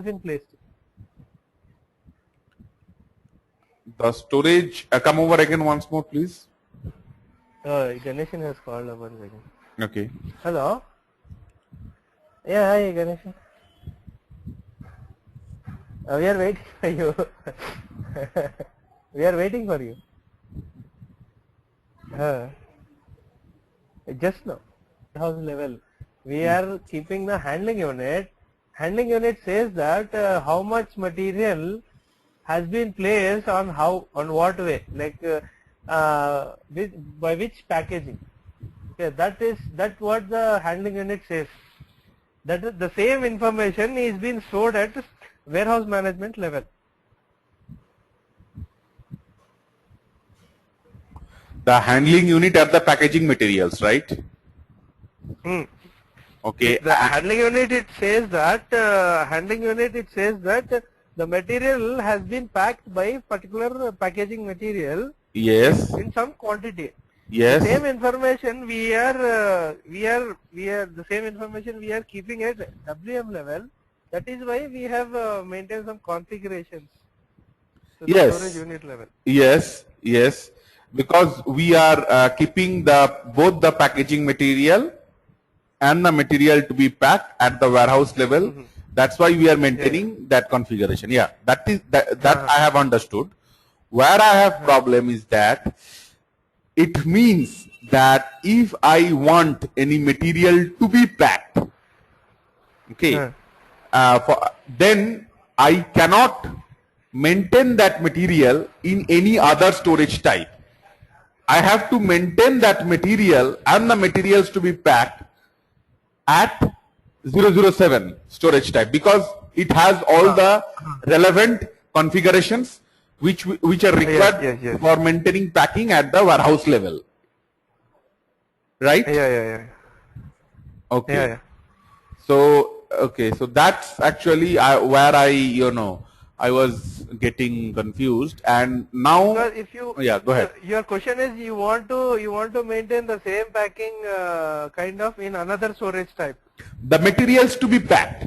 been placed. The storage, come over again once more, please. Ganeshan has called up once again. Okay. Hello? Yeah, hi Ganeshan. We are waiting for you. We are waiting for you. Just now, house level, we are keeping the handling unit. Handling unit says that how much material has been placed on what way, like by which packaging. Okay, that's what the handling unit says. That is the same information is being stored at warehouse management level. The handling unit are the packaging materials, right? Okay. The handling unit it says that the material has been packed by particular packaging material Yes. in some quantity. Yes. The same information we are the same information we are keeping at WM level. That is why we have maintained some configurations to the storage unit level. Yes. Yes. Because we are keeping both the packaging material and the material to be packed at the warehouse level. That's why we are maintaining that configuration. Yeah, that I have understood. Where I have problem is that it means that if I want any material to be packed, okay, then I cannot maintain that material in any other storage type. I have to maintain that material and the materials to be packed at 007 storage type because it has all the relevant configurations which are required for maintaining packing at the warehouse level, right? Yeah. Okay. So that's actually where I was getting confused, and now Because if you go ahead. Your question is you want to maintain the same packing kind of in another storage type. The materials to be packed.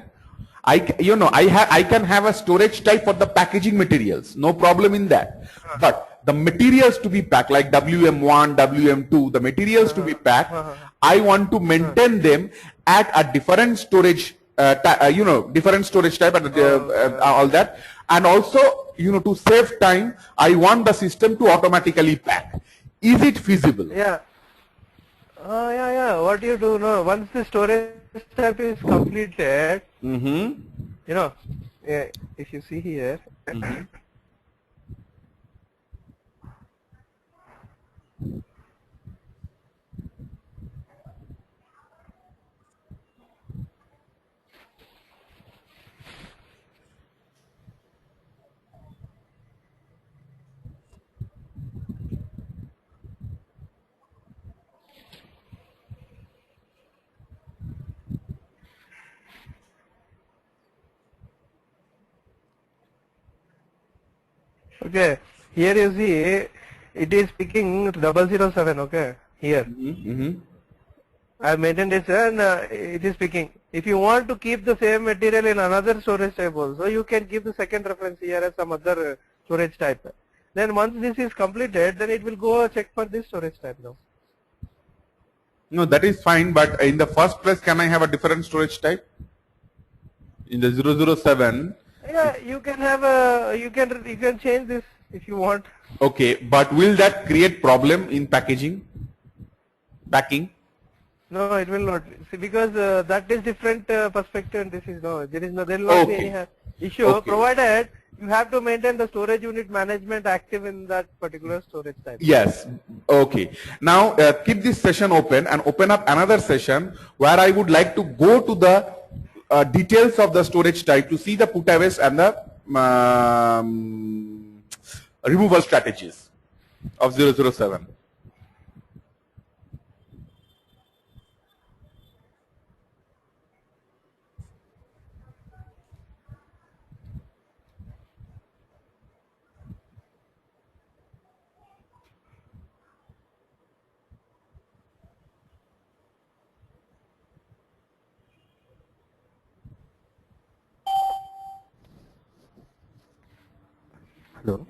I can have a storage type for the packaging materials, no problem in that. But the materials to be packed, like WM1, WM2, the materials to be packed, I want to maintain them at a different storage, different storage type and all that. And also, to save time, I want the system to automatically pack. Is it feasible? Yeah. What you do now, once the storage type is completed, if you see here, okay, here you see it is picking 007, okay, here. I have maintained it and it is picking. If you want to keep the same material in another storage type also, you can give the second reference here as some other storage type. Then once this is completed, then it will go check for this storage type now. No, that is fine, but in the first place, can I have a different storage type? In the 007. Yeah, you can have you can change this if you want. Okay, but will that create problem in packing? No, it will not. See, because that is different perspective and this is no. There will not be any issue provided you have to maintain the storage unit management active in that particular storage type. Yes. Okay. Now keep this session open and open up another session where I would like to go to the details of the storage type to see the put-aways and the removal strategies of 007. Hello.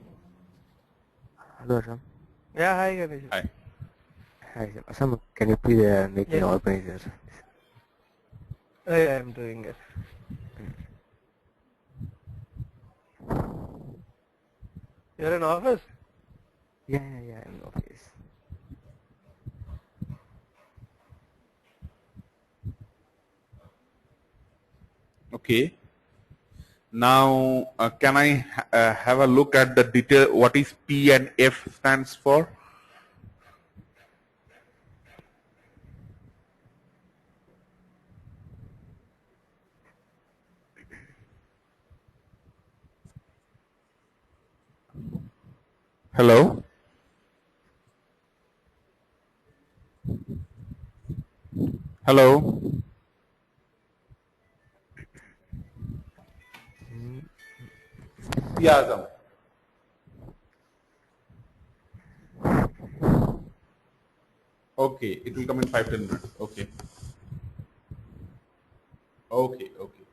Hello, Assam. Yeah, hi Ganesh. Hi. Hi, Assam. Can you please make me Yes. organizer? I am doing it. You're in office? Yeah, in office. Okay. Now, can I have a look at the detail? What is P and F stands for? Hello. Hello. Yeah, Azam. Okay, it will come in 5-10 minutes. Okay. Okay, okay.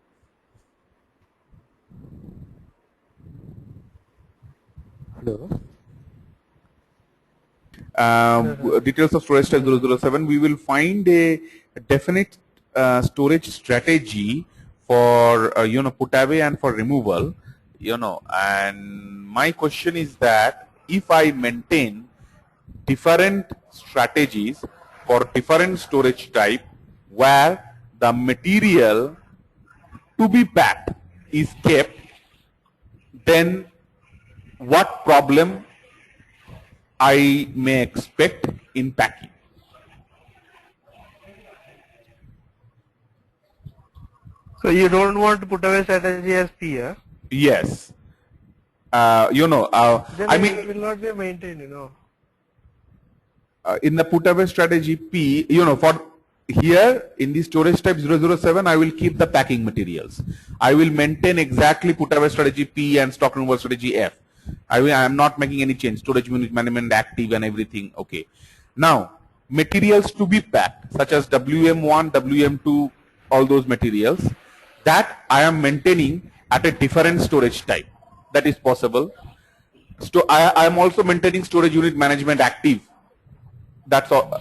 Hello. Details of storage type 007. We will find a definite storage strategy for put away and for removal. And my question is that if I maintain different strategies for different storage type where the material to be packed is kept, then what problem I may expect in packing? So you don't want to put away strategy as P, huh? Yes. Then I it mean, will not be maintained. in the put away strategy P, for here in the storage type 007, I will keep the packing materials. I will maintain exactly put away strategy P and stock removal strategy F. I am not making any change. Storage unit management active and everything. Okay. Now, materials to be packed, such as WM1, WM2, all those materials, that I am maintaining at a different storage type. That is possible. I am also maintaining storage unit management active. That's all.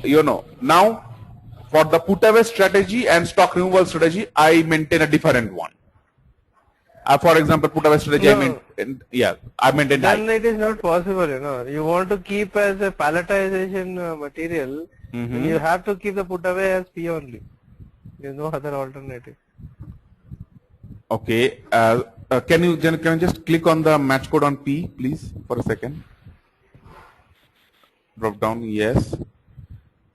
Now, for the put away strategy and stock removal strategy, I maintain a different one. For example, put away strategy, No. I maintain Then I. it is not possible. You want to keep as a palletization material, then you have to keep the put away as P only. There's no other alternative. Okay. Can you just click on the match code on P, please, for a second? Drop down, yes.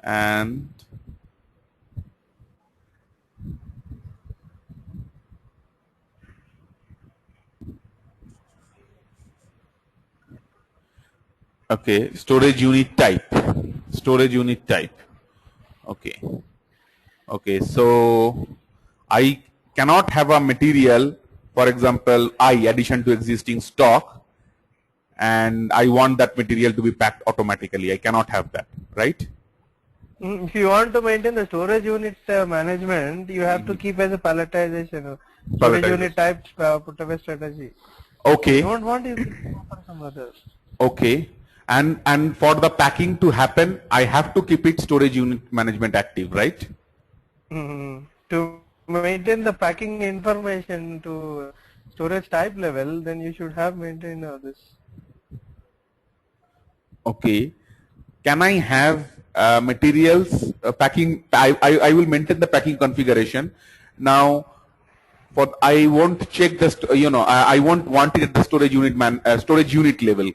And okay, storage unit type. Storage unit type. Okay. Okay, so I cannot have a material, for example, I addition to existing stock, and I want that material to be packed automatically. I cannot have that, right? If you want to maintain the storage unit management, you have to keep as a palletization. Storage Palletization. unit type put away strategy. Okay. You don't want, you can go for some others. Okay. And for the packing to happen, I have to keep it storage unit management active, right? To maintain the packing information to storage type level, then you should have maintained this. Okay. Can I have materials packing? I will maintain the packing configuration. Now, for I won't check the I won't want it at the storage unit level.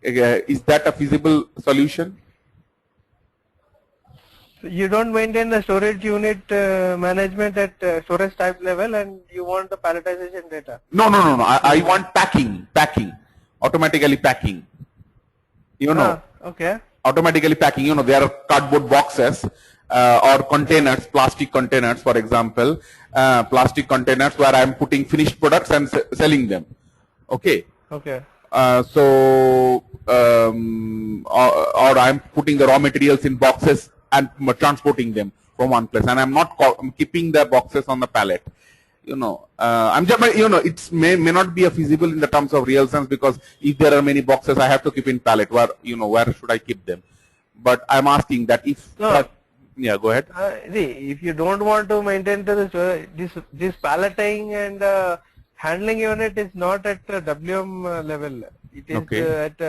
Is that a feasible solution? So you don't maintain the storage unit management at storage type level, and you want the palletization data. No. I want packing, automatically packing. Okay. Automatically packing. There are cardboard boxes or containers, plastic containers, for example, plastic containers where I am putting finished products and selling them. Okay. Okay. Or I'm putting the raw materials in boxes and transporting them from one place, and I'm not keeping the boxes on the pallet. I'm just, but, it's may not be a feasible in the terms of real sense, because if there are many boxes, I have to keep in pallet. Where, where should I keep them? But I'm asking that if, No. yeah, go ahead. See, if you don't want to maintain this palleting and handling unit is not at WM level. It is Okay. at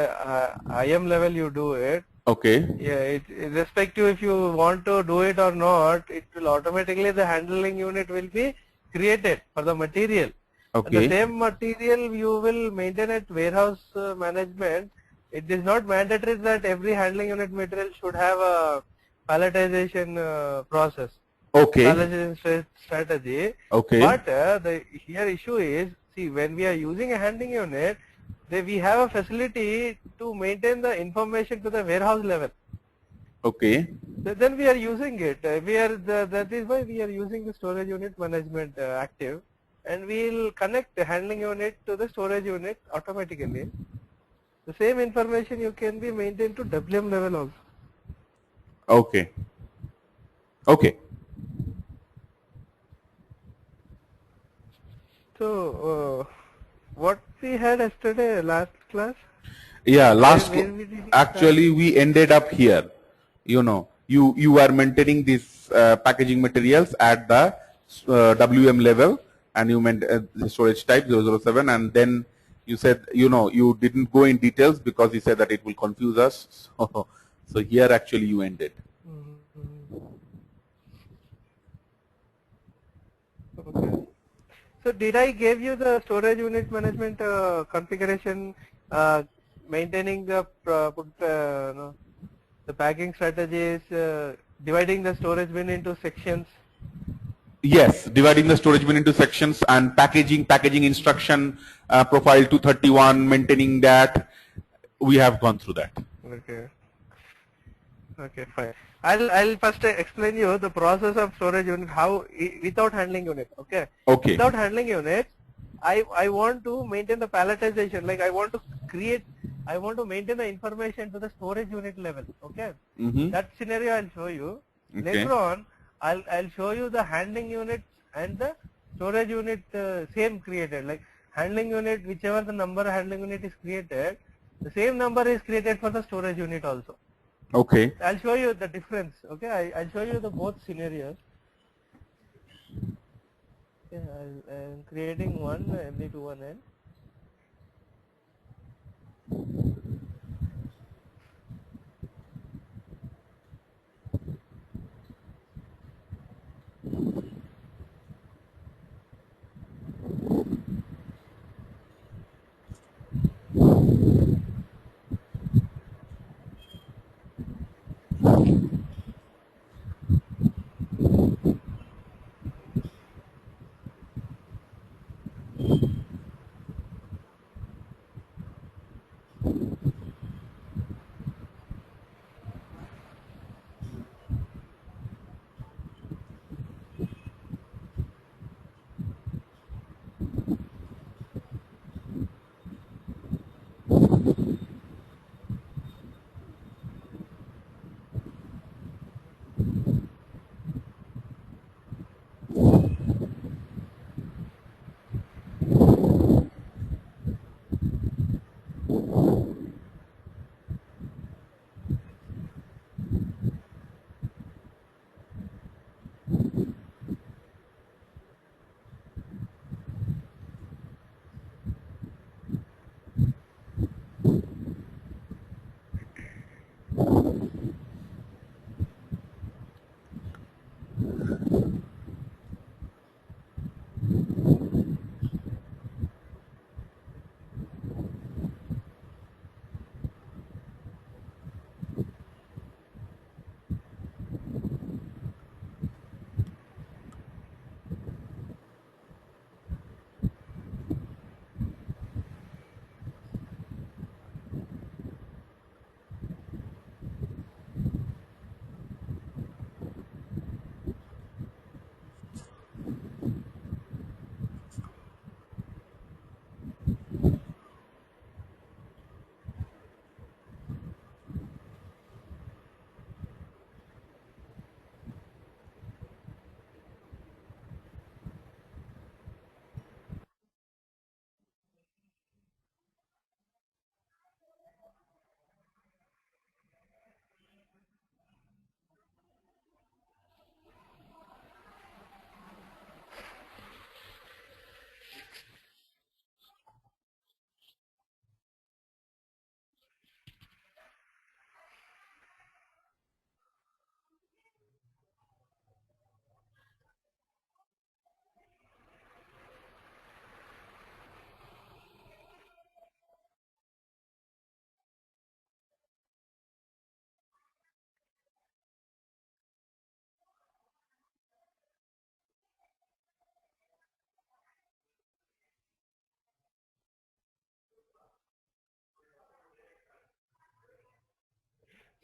IM level you do it. Okay. Yeah, irrespective if you want to do it or not, it will automatically, the handling unit will be created for the material. Okay. The same material you will maintain at warehouse management. It is not mandatory that every handling unit material should have a palletization process. Okay. Palletization strategy. Okay. But the here issue is, see, when we are using a handling unit, we have a facility to maintain the information to the warehouse level. Okay. Then we are using it. That is why we are using the storage unit management active, and we will connect the handling unit to the storage unit automatically. The same information you can be maintained to WM level also. Okay. Okay. So what we had yesterday, last class? Yeah, where we did actually we ended up here. You are maintaining these packaging materials at the WM level, and you meant the storage type 007, and then you said, you didn't go in details because you said that it will confuse us. So here actually you ended. Okay. So did I give you the storage unit management configuration, maintaining the the packing strategies, dividing the storage bin into sections? Yes, dividing the storage bin into sections, and packaging instruction profile 231, maintaining that. We have gone through that. Okay. Okay, fine. I'll first explain you the process of storage unit, how without handling unit. Okay. Okay. Without handling unit, I want to maintain the palletization. Like I want to maintain the information to the storage unit level. Okay. Mm-hmm. That scenario I'll show you. Okay. Later on, I'll show you the handling unit and the storage unit same created. Like handling unit, whichever the number handling unit is created, the same number is created for the storage unit also. Okay. I'll show you the difference. Okay, I'll show you the both scenarios. Okay, I'm creating one MD to one end.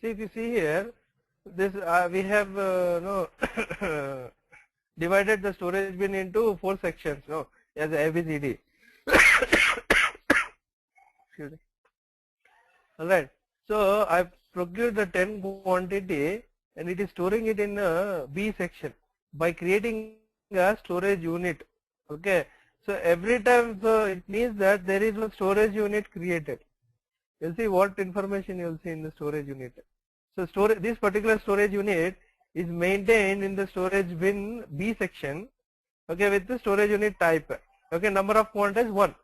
See, if you see here, this we have no divided the storage bin into 4 sections, no, as a ABCD. Excuse me. Alright, so I've procured the 10 quantity and it is storing it in a B section by creating a storage unit. Okay, so every time, so it means that there is a storage unit created. You'll see what information you'll see in the storage unit. So this particular storage unit is maintained in the storage bin B section, okay, with the storage unit type. Okay, number of quant is 1.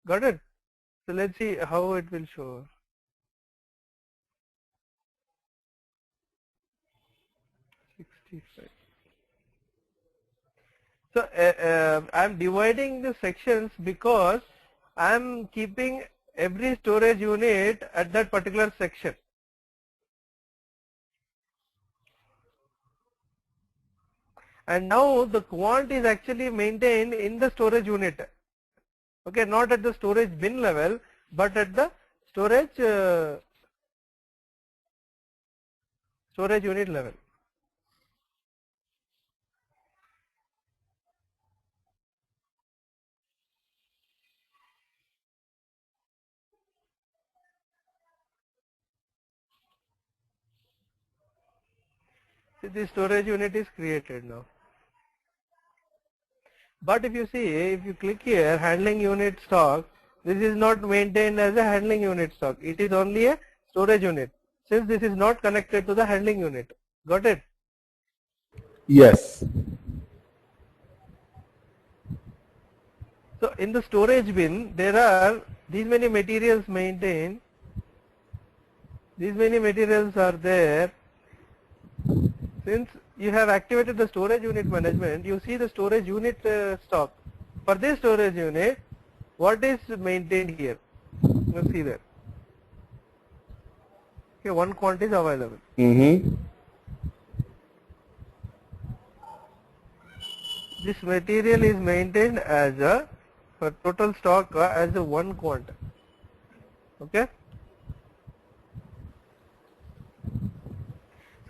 Got it? So let's see how it will show. So I'm dividing the sections because I'm keeping every storage unit at that particular section. And now the quant is actually maintained in the storage unit. Okay, not at the storage bin level, but at the storage unit level. See, the storage unit is created now. But if you see, if you click here, handling unit stock, this is not maintained as a handling unit stock. It is only a storage unit, since this is not connected to the handling unit. Got it? Yes. So in the storage bin, there are these many materials maintained. These many materials are there. Since you have activated the storage unit management, you see the storage unit stock. For this storage unit, what is maintained here? You see that. Okay, 1 quant is available. This material is maintained as a, for total stock as a 1 quant. Okay.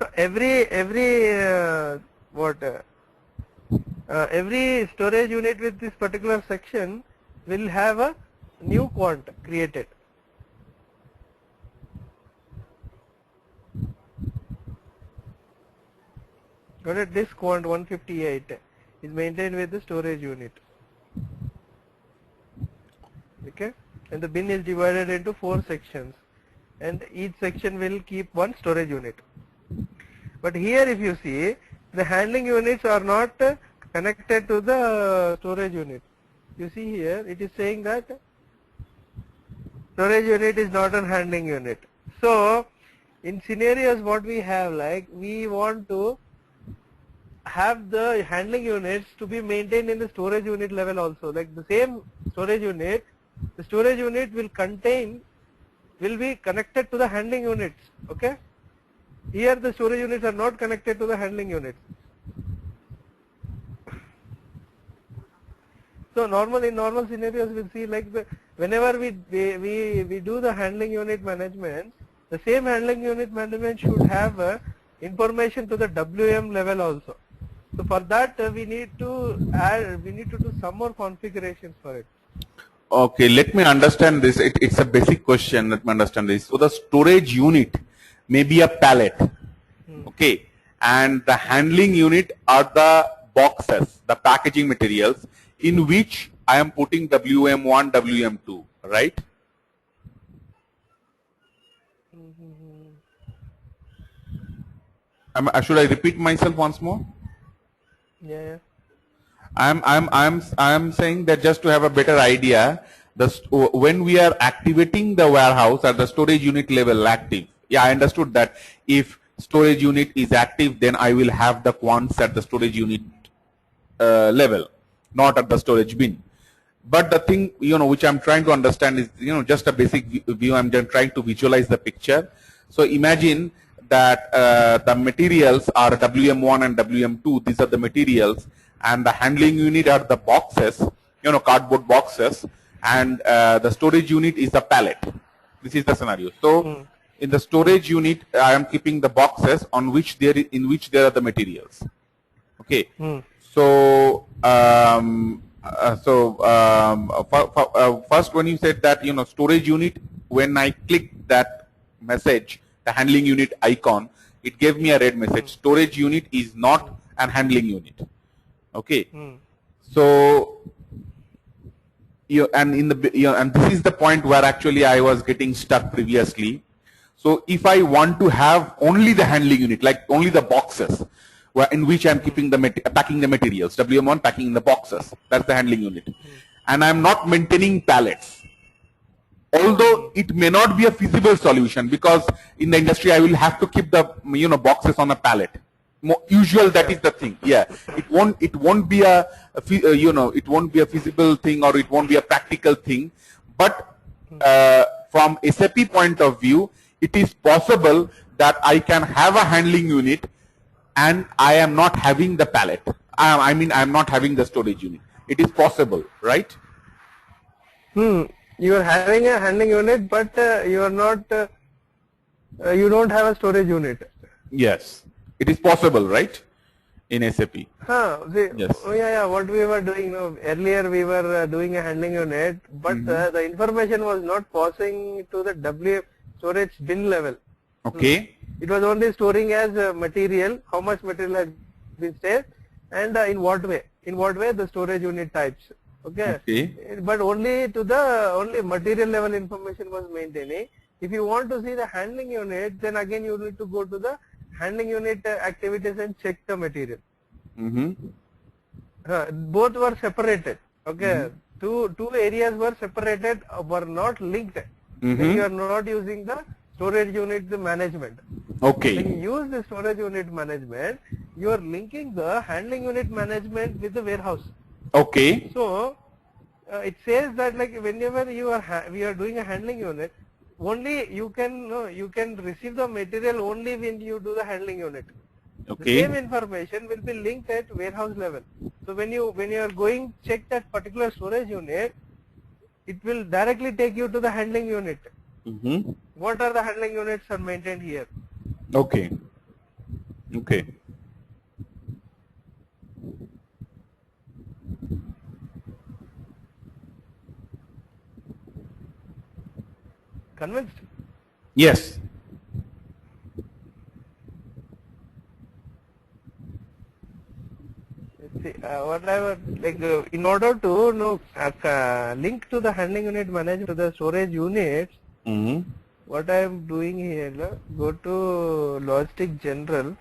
So every storage unit with this particular section will have a new quant created. Got it? This quant 158 is maintained with the storage unit. Okay, and the bin is divided into 4 sections, and each section will keep 1 storage unit. But here if you see, the handling units are not connected to the storage unit. You see here, it is saying that storage unit is not a handling unit. So in scenarios what we have, like we want to have the handling units to be maintained in the storage unit level also. Like the same storage unit, the storage unit will be connected to the handling units. Okay. Here the storage units are not connected to the handling units. So in normal scenarios we'll see, like whenever we do the handling unit management, the same handling unit management should have information to the WM level also. So for that we need to do some more configurations for it. Okay, let me understand this. It's a basic question. Let me understand this. So the storage unit may be a pallet, okay, and the handling unit are the boxes, the packaging materials in which I am putting WM1, WM2, right? Should I repeat myself once more? Yeah. I'm saying that just to have a better idea, when we are activating the warehouse at the storage unit level active. Yeah, I understood that if storage unit is active, then I will have the quants at the storage unit level, not at the storage bin. But the thing, which I'm trying to understand is, just a basic view. I'm just trying to visualize the picture. So imagine that the materials are WM1 and WM2. These are the materials, and the handling unit are the boxes, cardboard boxes, and the storage unit is the pallet. This is the scenario. So In the storage unit, I am keeping the boxes on which there are the materials. Okay. So first, when you said that storage unit, when I clicked that message, the handling unit icon, it gave me a red message. Storage unit is not an handling unit. Okay. So and this is the point where actually I was getting stuck previously. So if I want to have only the handling unit, like only the boxes, in which I'm keeping the packing the materials, WM1 packing in the boxes, that's the handling unit, and I'm not maintaining pallets. Although it may not be a feasible solution, because in the industry I will have to keep the boxes on a pallet. Usual, that is the thing. Yeah, it won't be a it won't be a feasible thing, or it won't be a practical thing. But from SAP point of view, it is possible that I can have a handling unit and I am not having the pallet. I mean, I am not having the storage unit. It is possible, right? You are having a handling unit, but you are not. You don't have a storage unit. Yes, it is possible, right? In SAP. Yes. Oh yeah. What we were doing, earlier we were doing a handling unit, but the information was not passing to the WM storage bin level. Okay. It was only storing as material, how much material has been stored, and in what way the storage unit types. Okay. But only to the material level information was maintaining. If you want to see the handling unit, then again you need to go to the handling unit activities and check the material. Both were separated. Okay. Two areas were separated, were not linked. When you are not using the storage unit management. Okay. When you use the storage unit management, you are linking the handling unit management with the warehouse. Okay. So it says that like whenever we are doing a handling unit, only you can receive the material only when you do the handling unit. Okay. The same information will be linked at warehouse level. So when you are going check that particular storage unit, it will directly take you to the handling unit. What are the handling units are maintained here? Okay. Okay. Convinced? Yes. See, what I was like in order to link to the handling unit management to the storage units. What I am doing here, go to Logistic General.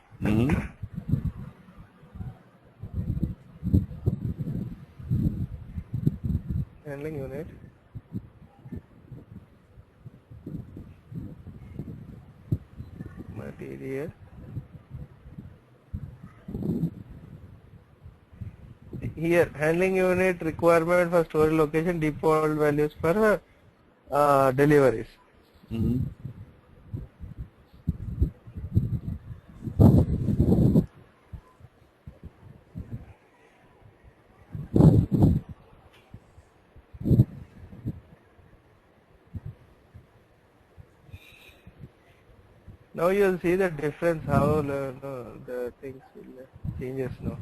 Handling unit. Material. Here, handling unit requirement for storage location, default values for deliveries. Now you will see the difference how the things will changes now.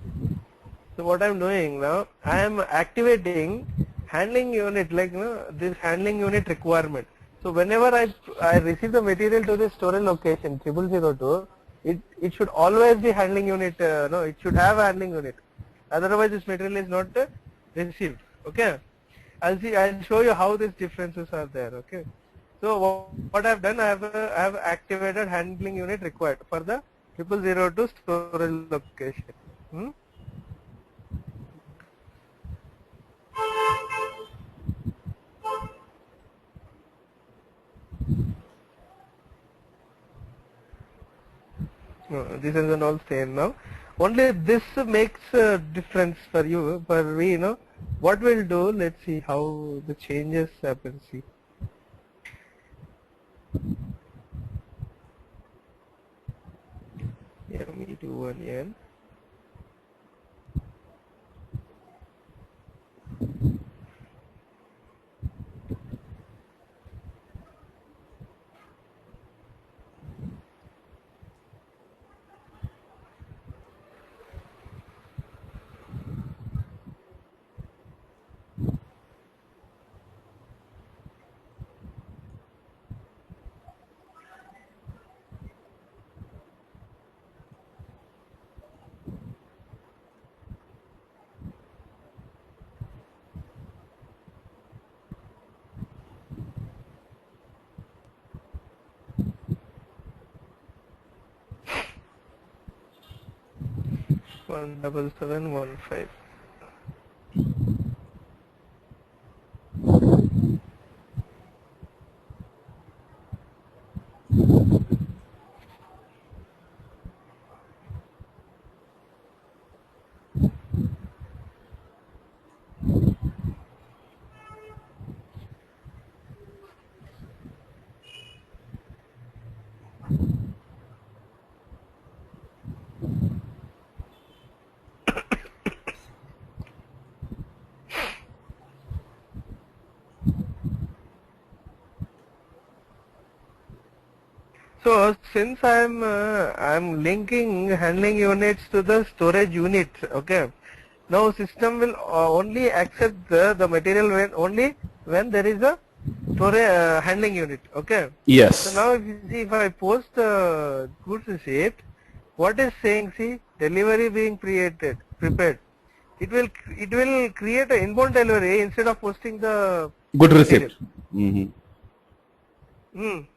So what I am doing now, I am activating handling unit like this handling unit requirement. So whenever I receive the material to the storage location 0002, it should always be handling unit. It should have a handling unit. Otherwise, this material is not received. Okay. I'll show you how these differences are there. Okay. So what I've done, I have activated handling unit required for the 0002 storage location. This is all same now. Only this makes a difference for you. For we, what we'll do. Let's see how the changes happen. See. Me21N. 17715. So since I'm linking handling units to the storage unit, okay. Now system will only accept the material when there is a storage handling unit, okay. Yes. So now if you see, if I post goods receipt, what is saying? See, delivery being prepared. It will create an inbound delivery instead of posting the Good material. receipt. Mm-hmm.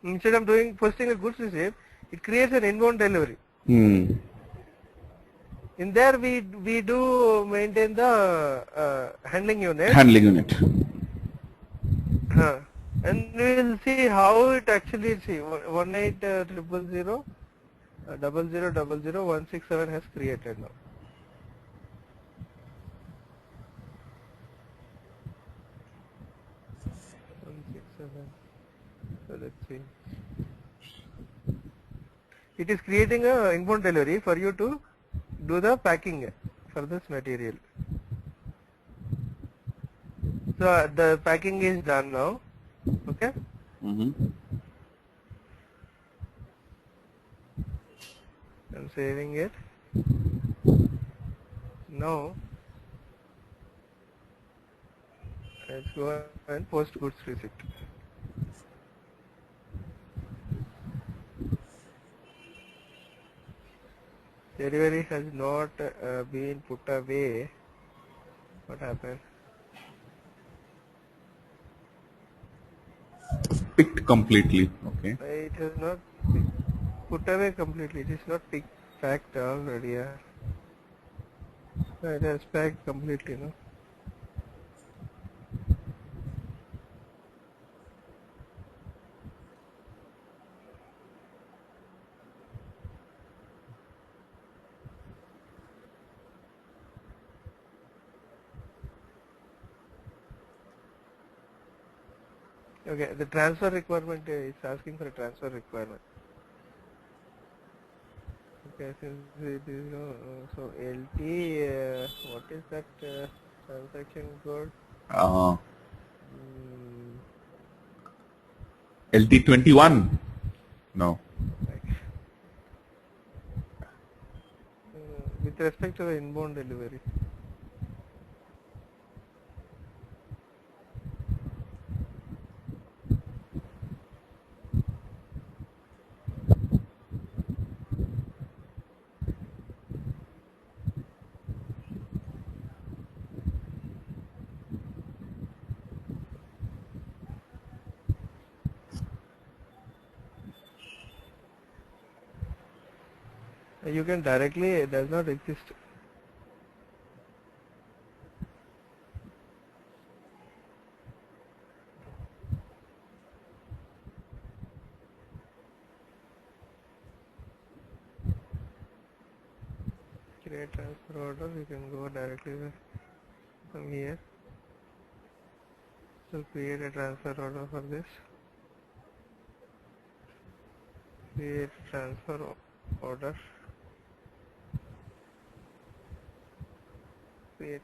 Instead of posting a goods receipt, it creates an inbound delivery. Hmm. In there we do maintain the handling unit. Handling unit. And we will see how it actually 180000 167 has created now. So let's see. It is creating a inbound delivery for you to do the packing for this material. So the packing is done now. Okay. Mm-hmm. I'm saving it. Now let's go and post goods receipt. Delivery has not been put away. What happened? Picked completely. Okay. It has not put away completely. It is not packed already. Yeah. It has packed completely. No. Okay, the transfer requirement is asking for a transfer requirement. Okay, since it is so LT, what is that transaction code? LT21. No. Like, with respect to the inbound delivery. You can directly, it does not exist. Create transfer order, you can go directly from here. So create a transfer order for this. Create transfer order. Create.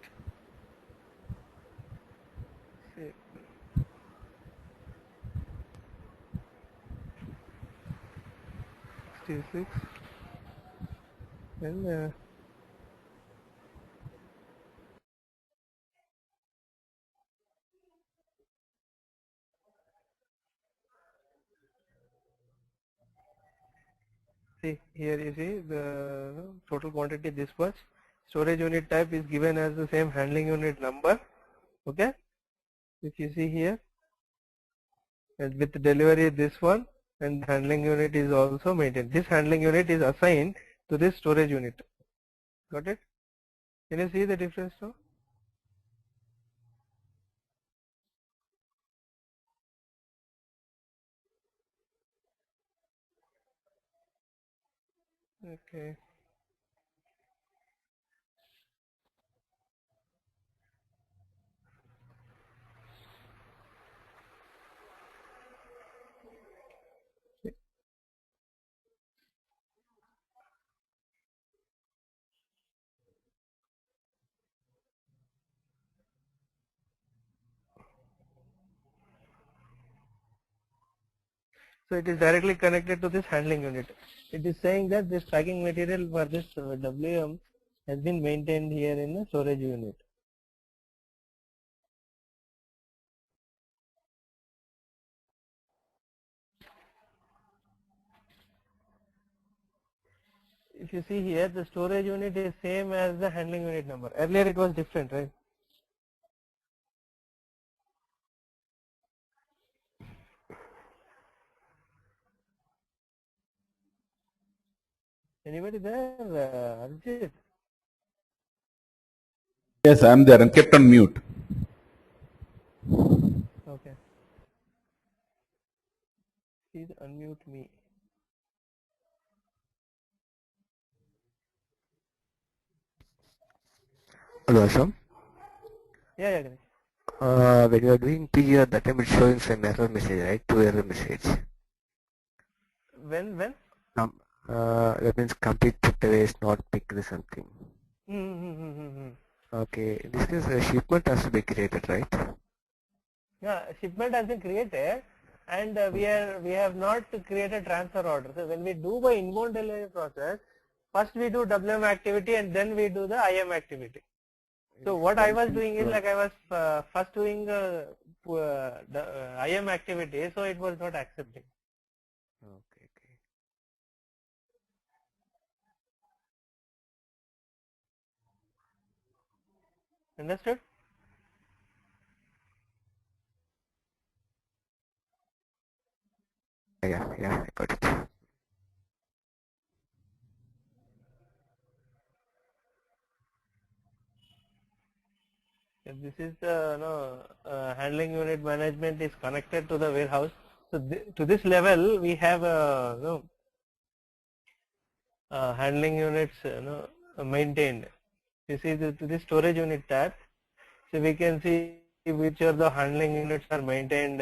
Save. 66 and see here you see the total quantity dispatched. Storage unit type is given as the same handling unit number. Okay, if you see here, and with delivery this one, and handling unit is also maintained. This handling unit is assigned to this storage unit. Got it? Can you see the difference now? Okay. So it is directly connected to this handling unit. It is saying that this packing material for this WM has been maintained here in the storage unit. If you see here, the storage unit is same as the handling unit number. Earlier it was different, right? Anybody there? Arjit? Yes, I am there and kept on mute. Okay. Please unmute me. Hello, Asham. Yeah, Ganesh. When you are doing PGR, that time it's showing some error message, right? Two error message. When? That means complete put away is not picked or something. Mm-hmm. Okay, in this case, a shipment has to be created, right? Yeah, shipment has been created, and we have not created transfer order. So when we do by inbound delivery process, first we do WM activity and then we do the IM activity. So what I was doing is like I was first doing the IM activity, so it was not accepting. Okay. Understood? Yeah, I got it. This is the handling unit management is connected to the warehouse. So to this level we have handling units maintained. You see to the storage unit tab. So we can see which of the handling units are maintained,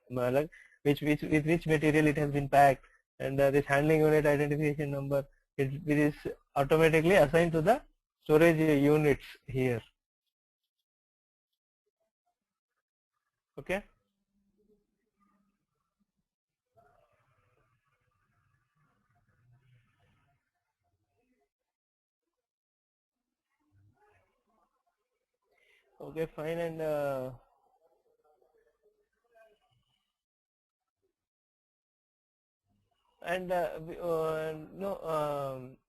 with which material it has been packed, and this handling unit identification number it is automatically assigned to the storage units here. Okay. Okay, fine, and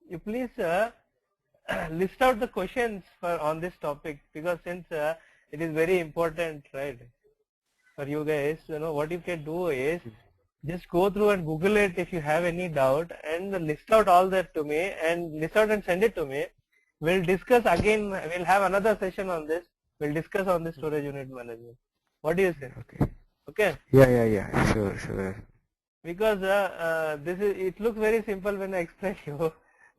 you please list out the questions on this topic, because since it is very important, right, for you guys. What you can do is just go through and Google it if you have any doubt, and list out all that to me, and list out and send it to me. We'll discuss again. We'll have another session on this. We'll discuss on the storage unit management. What do you say? Okay. Okay. Yeah. Sure. Because it looks very simple when I explain you,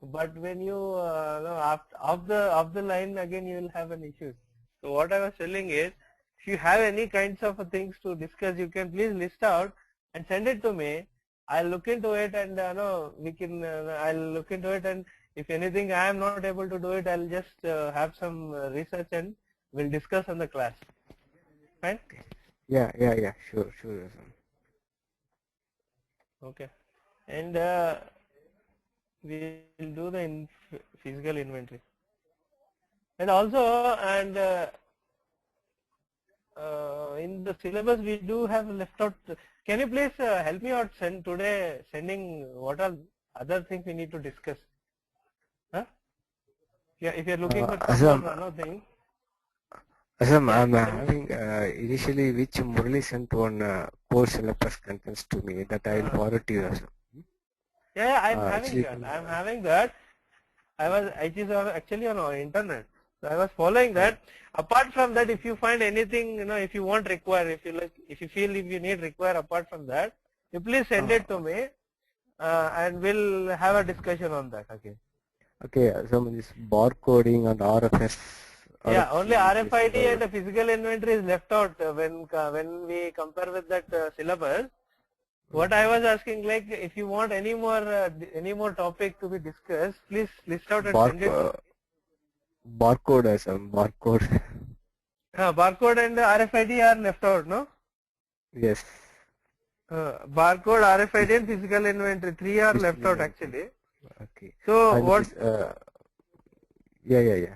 but when you off the line again you will have an issue. So what I was telling is, if you have any kinds of things to discuss, you can please list out and send it to me. I'll look into it, and I'll look into it, and if anything I am not able to do it, I'll just have some research and we'll discuss on the class. Fine? Yeah. Sure. Okay. And we will do the physical inventory. And also, in the syllabus we do have left out. Can you please help me out sending what are other things we need to discuss? Huh? Yeah, if you're looking for some more another thing. Asam, I'm having initially which Murali sent one course syllabus contents to me that I will forward to you, Asam. Yeah, I'm having that. I'm having that. It is actually on our internet. So I was following that. Apart from that, if you find anything, if you want require, if you feel if you need require apart from that, you please send it to me, and we'll have a discussion on that again. Okay, so this barcoding and RFS. Yeah, only RFC RFID and the physical inventory is left out when we compare with that syllabus. What I was asking, like, if you want any more topic to be discussed, please list out and send it. Barcode as barcode. Barcode and RFID are left out, no? Yes. Barcode, RFID and physical inventory, 3 are left out actually. Okay. So And what? Yeah.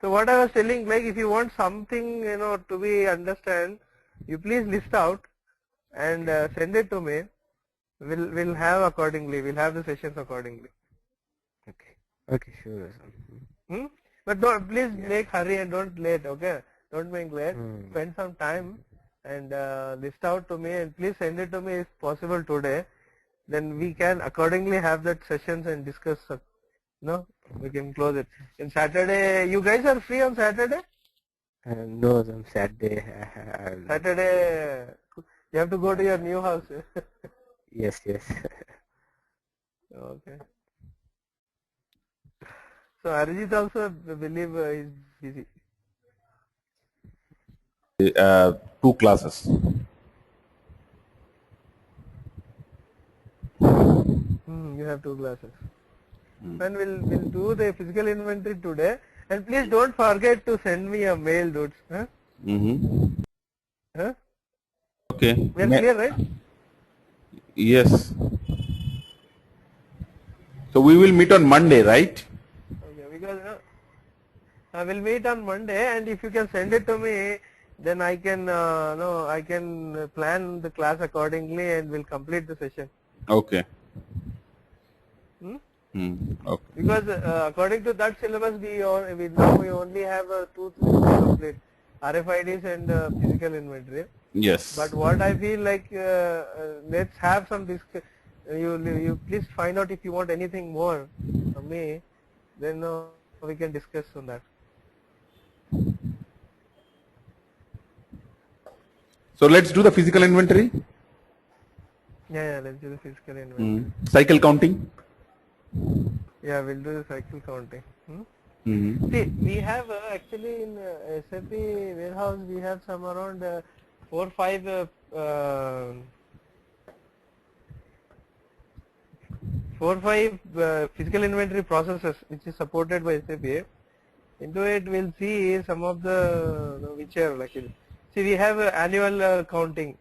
So what I was telling, like, if you want something, to be understand, you please list out and send it to me. We'll have accordingly. We'll have the sessions accordingly. Okay, sure. But don't please make hurry and don't late. Okay, don't make late. Spend some time and list out to me and please send it to me if possible today. Then we can accordingly have that sessions and discuss. We can close it. In Saturday, you guys are free on Saturday? No, on Saturday. Saturday, you have to go to your new house. Yes. Okay. So Arijit also, I believe, is busy. 2 classes. You have 2 classes. And we'll do the physical inventory today. And please don't forget to send me a mail, dudes. Huh? Huh? Okay. We are clear, right? Yes. So we will meet on Monday, right? Okay, because we'll meet on Monday, and if you can send it to me, then I can I can plan the class accordingly, and we'll complete the session. Okay. Okay. Because according to that syllabus, we only have 2 things to complete: RFIDs and physical inventory. Yes. But what I feel like, let's have some you please find out if you want anything more from me, then we can discuss on that. So let's do the physical inventory. Yeah, let's do the physical inventory. Cycle counting. Yeah, we'll do the cycle counting. See, we have actually in SAP warehouse, we have some around 4 or 5 physical inventory processes which is supported by SAP. Into it, we'll see some of the which are like. See, we have annual counting.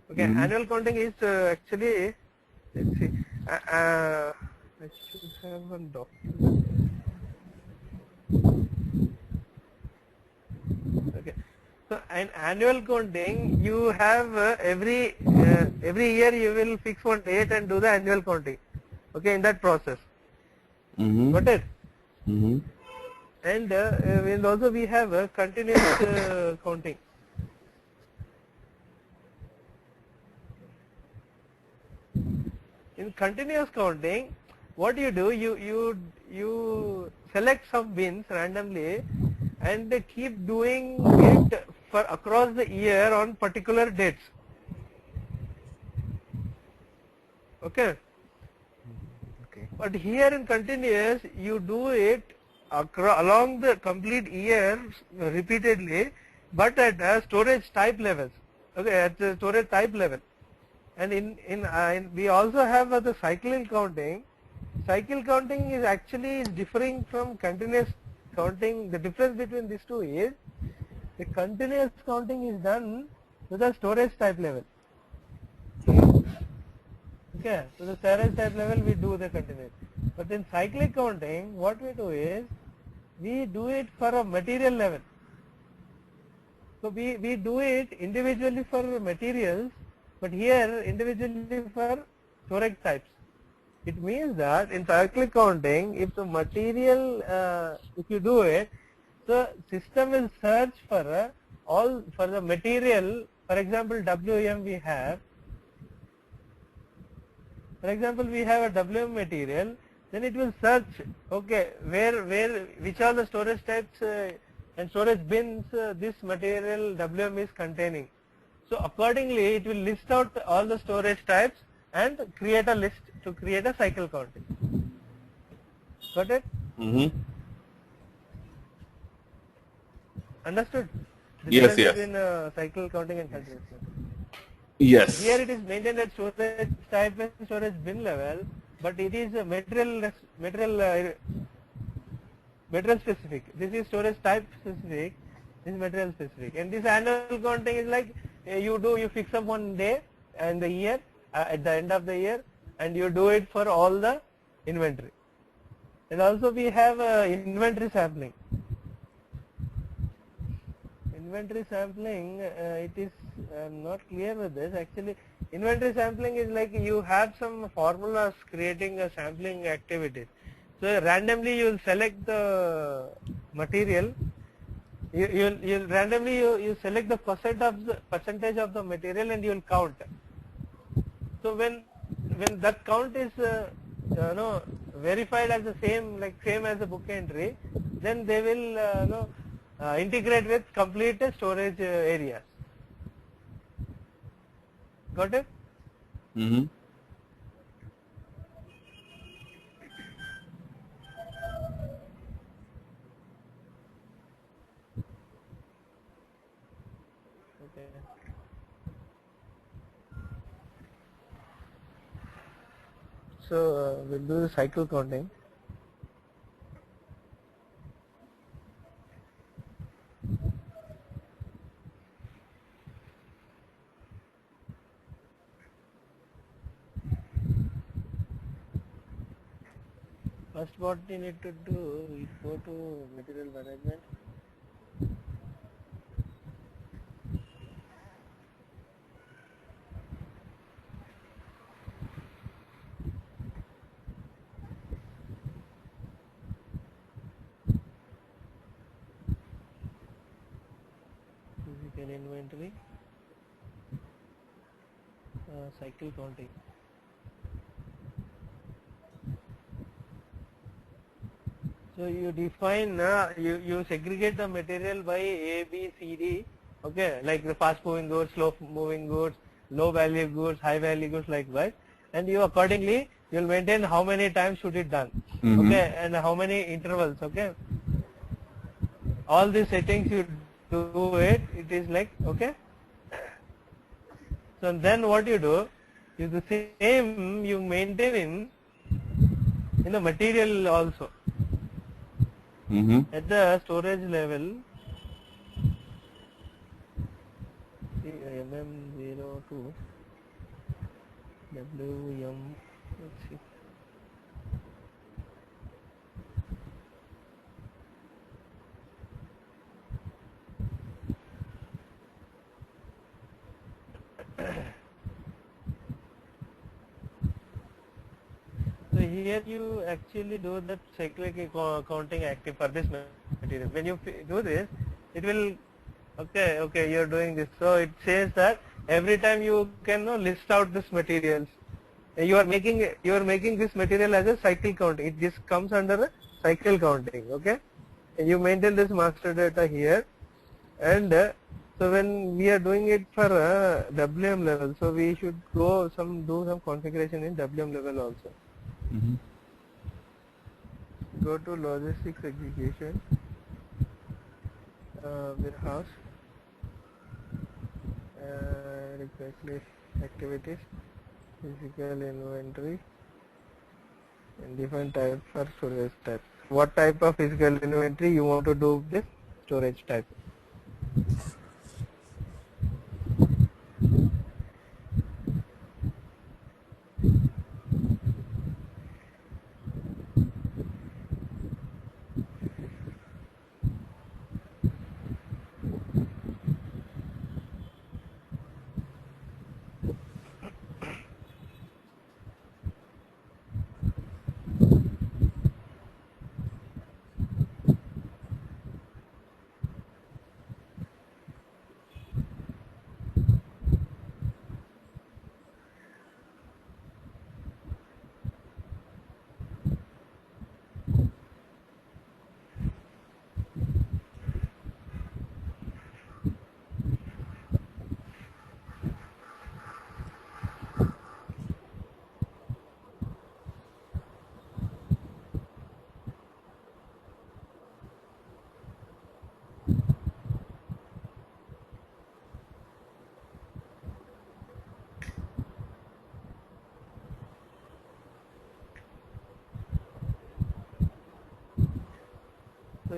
Okay, annual counting is actually, let's see, I should have one document. Okay, so in annual counting, you have every year you will fix one date and do the annual counting. Okay, in that process. Got it? And also we have continuous counting. In continuous counting, what you do, you select some bins randomly and keep doing it for across the year on particular dates. Okay. But here in continuous, you do it along the complete year repeatedly, but at a storage type levels. Okay, at the storage type level. And we also have the cyclic counting. Cycle counting is actually differing from continuous counting. The difference between these two is the continuous counting is done to the storage type level. Okay, to the storage type level we do the continuous. But in cyclic counting, what we do is we do it for a material level. So we do it individually for materials, but here individually for storage types. It means that in cyclic counting, if the material, if you do it, the system will search for for the material. For example, WM we have. For example, we have a WM material. then it will search, okay, which are the storage types and storage bins this material WM is containing. So accordingly, it will list out all the storage types and create a list to create a cycle counting. Got it? Understood? The Yes, difference yes. between cycle counting and continuous counting. Yes. Here it is maintained at storage type and storage bin level, but it is material specific. This is storage type specific. This is material specific. And this annual counting is like you fix up one day and the year at the end of the year, and you do it for all the inventory. And also we have inventory sampling. Inventory sampling, it is not clear with this. Actually, inventory sampling is like you have some formulas creating a sampling activity. So randomly you will select the material. You randomly select the percentage of the material and you will count. So when that count is verified as the same as the book entry, then they will integrate with complete storage areas. Got it? Okay. So we'll do the cycle counting. First what you need to do is go to material management. Physical inventory, cycle counting. So you define, you segregate the material by A, B, C, D, okay, like the fast moving goods, slow moving goods, low value goods, high value goods, likewise, and you accordingly you will maintain how many times should it done, okay, and how many intervals, okay. All these settings you do it is like, okay. So then what you do is the same you maintain in the material also. At the storage level, MM02 WM, let's see. So here you actually do that cyclic counting active for this material. When you do this, it will, okay, you're doing this. So it says that every time you can list out this materials. You are making this material as a cycle counting. It just comes under a cycle counting, okay. And you maintain this master data here, and so when we are doing it for WM level, so we should do some configuration in WM level also. Go to logistics execution, warehouse, request list activities, physical inventory, and different type for storage type. What type of physical inventory you want to do this storage type?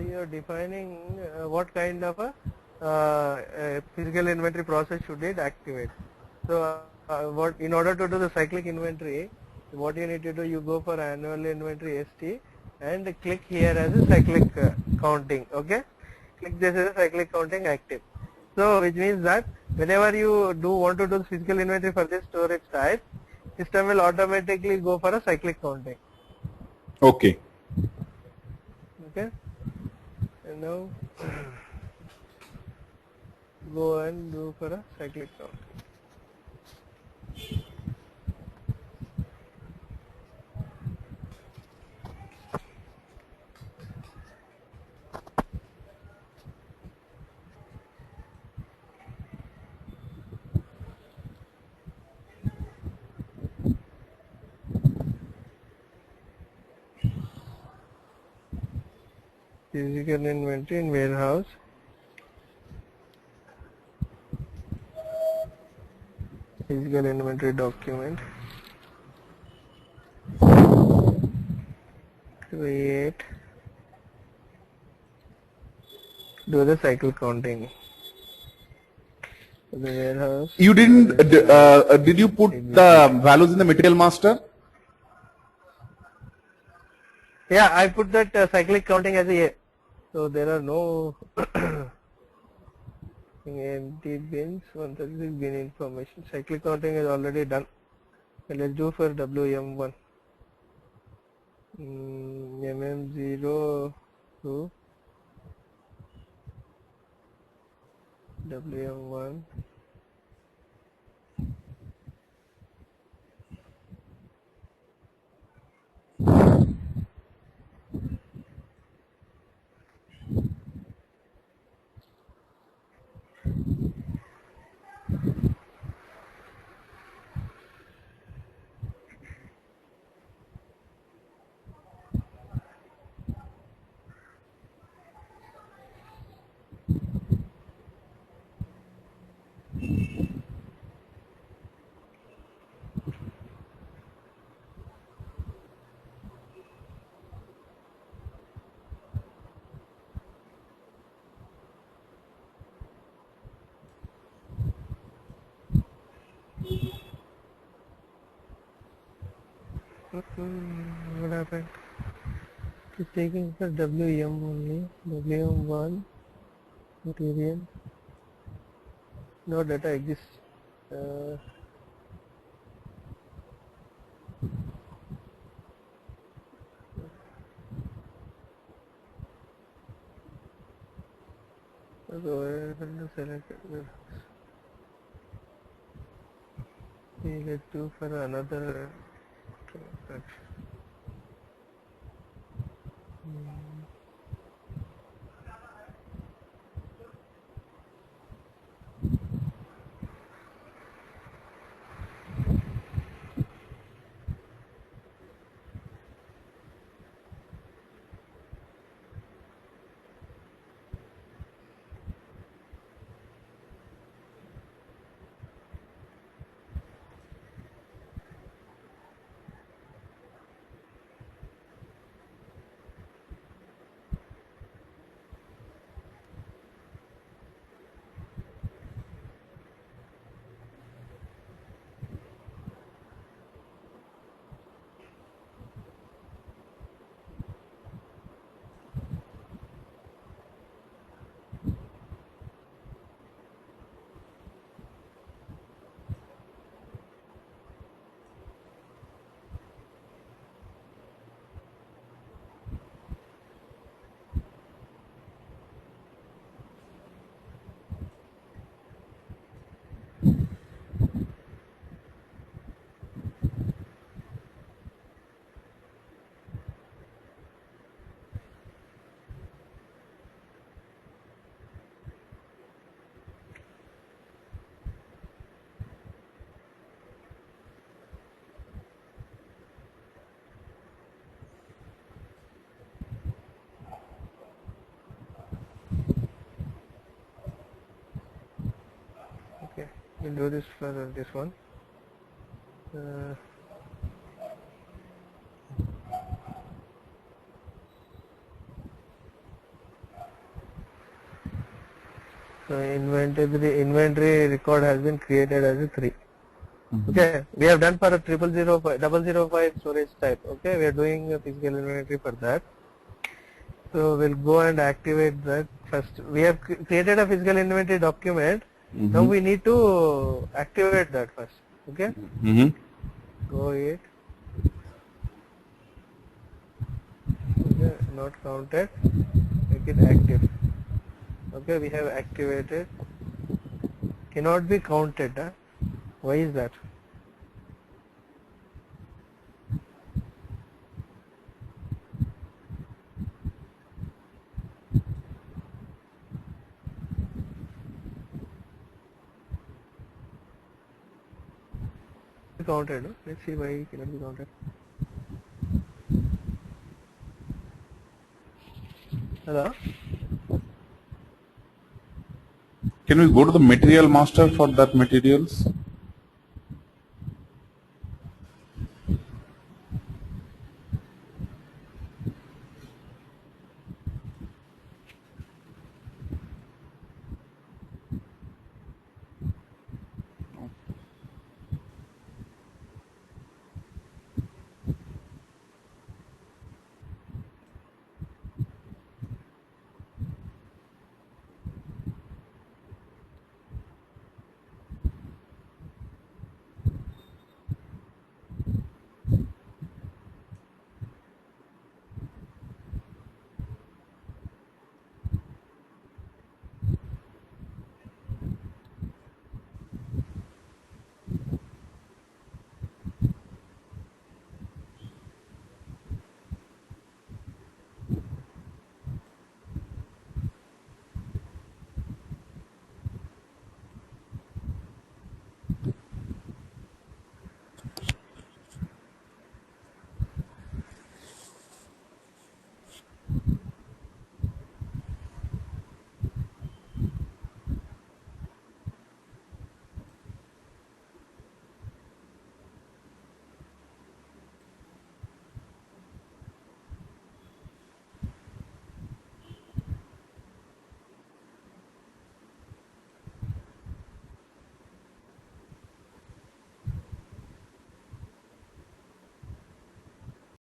you're defining what kind of a physical inventory process should it activate. So what in order to do the cyclic inventory, what you need to do, you go for annual inventory ST and click here as a cyclic counting. Okay, click this as a cyclic counting active. So which means that whenever you want to do the physical inventory for this storage type, system will automatically go for a cyclic counting. Okay. Okay, and now go and do for a cyclic counting. Physical inventory in warehouse. Physical inventory document. Create. Do the cycle counting. The warehouse. You didn't, did you put the values in the material master? Yeah, I put that cyclic counting as a. So there are no empty bins, 136 bin information. Cyclic counting is already done. So let's do for WM1. MM0 to WM1. What happened? It's taking for WM only. WM1 material. No data exists. Go ahead and select it. Let's do for another transaction. Okay, we'll do this for this one. So inventory record has been created as a 3. Okay, we have done for a 005 storage type. Okay, we are doing a physical inventory for that. So we'll go and activate that first. We have created a physical inventory document. Now we need to activate that first. Okay, go it. Okay, not counted. Make it active. Okay, we have activated. Cannot be counted. Huh? Why is that? Counted. No? Let's see why it cannot be counted. Hello? Can we go to the material master for that materials?